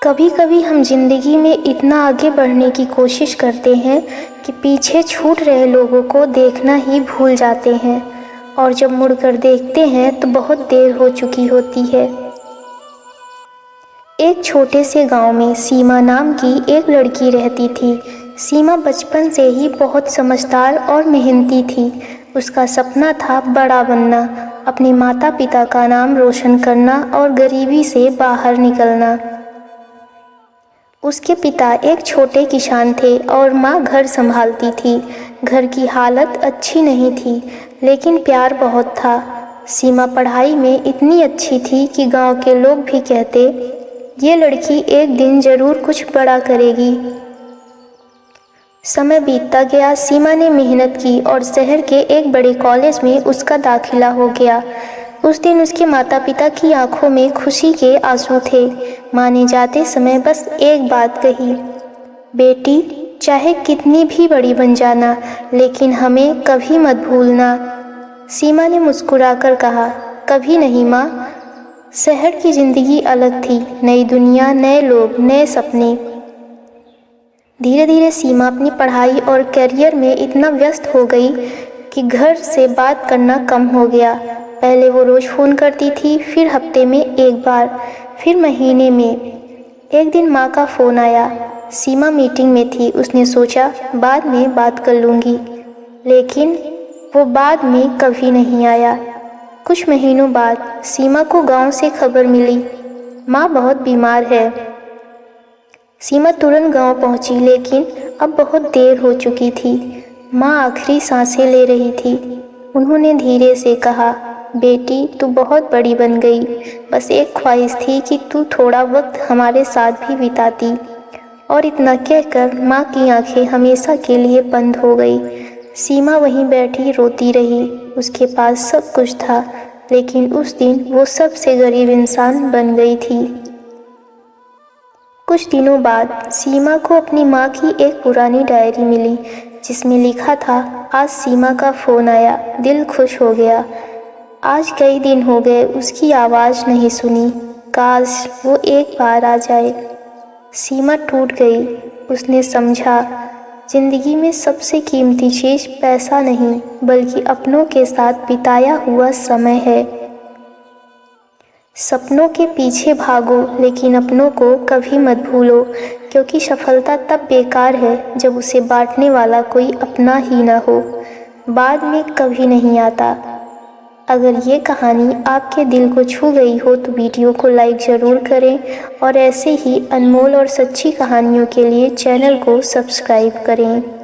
कभी कभी हम जिंदगी में इतना आगे बढ़ने की कोशिश करते हैं कि पीछे छूट रहे लोगों को देखना ही भूल जाते हैं और जब मुड़कर देखते हैं तो बहुत देर हो चुकी होती है। एक छोटे से गांव में सीमा नाम की एक लड़की रहती थी। सीमा बचपन से ही बहुत समझदार और मेहनती थी। उसका सपना था बड़ा बनना, अपने माता पिता का नाम रोशन करना और गरीबी से बाहर निकलना। उसके पिता एक छोटे किसान थे और माँ घर संभालती थी। घर की हालत अच्छी नहीं थी, लेकिन प्यार बहुत था। सीमा पढ़ाई में इतनी अच्छी थी कि गांव के लोग भी कहते, ये लड़की एक दिन ज़रूर कुछ बड़ा करेगी। समय बीतता गया। सीमा ने मेहनत की और शहर के एक बड़े कॉलेज में उसका दाखिला हो गया। उस दिन उसके माता पिता की आंखों में खुशी के आंसू थे। माँ ने जाते समय बस एक बात कही, बेटी चाहे कितनी भी बड़ी बन जाना, लेकिन हमें कभी मत भूलना। सीमा ने मुस्कुराकर कहा, कभी नहीं माँ। शहर की ज़िंदगी अलग थी, नई दुनिया, नए लोग, नए सपने। धीरे धीरे सीमा अपनी पढ़ाई और करियर में इतना व्यस्त हो गई कि घर से बात करना कम हो गया। पहले वो रोज़ फ़ोन करती थी, फिर हफ्ते में एक बार, फिर महीने में। एक दिन माँ का फ़ोन आया। सीमा मीटिंग में थी। उसने सोचा बाद में बात कर लूँगी, लेकिन वो बाद में कभी नहीं आया। कुछ महीनों बाद सीमा को गांव से खबर मिली, माँ बहुत बीमार है। सीमा तुरंत गांव पहुंची, लेकिन अब बहुत देर हो चुकी थी। माँ आखिरी सांसें ले रही थी। उन्होंने धीरे से कहा, बेटी तू बहुत बड़ी बन गई, बस एक ख्वाहिश थी कि तू थोड़ा वक्त हमारे साथ भी बिताती। और इतना कहकर माँ की आंखें हमेशा के लिए बंद हो गई। सीमा वहीं बैठी रोती रही। उसके पास सब कुछ था, लेकिन उस दिन वो सबसे गरीब इंसान बन गई थी। कुछ दिनों बाद सीमा को अपनी माँ की एक पुरानी डायरी मिली, जिसमें लिखा था, आज सीमा का फ़ोन आया, दिल खुश हो गया। आज कई दिन हो गए उसकी आवाज़ नहीं सुनी, काश वो एक बार आ जाए। सीमा टूट गई। उसने समझा, ज़िंदगी में सबसे कीमती चीज़ पैसा नहीं, बल्कि अपनों के साथ बिताया हुआ समय है। सपनों के पीछे भागो, लेकिन अपनों को कभी मत भूलो, क्योंकि सफलता तब बेकार है जब उसे बांटने वाला कोई अपना ही ना हो। बाद में कभी नहीं आता। अगर ये कहानी आपके दिल को छू गई हो तो वीडियो को लाइक ज़रूर करें और ऐसे ही अनमोल और सच्ची कहानियों के लिए चैनल को सब्सक्राइब करें।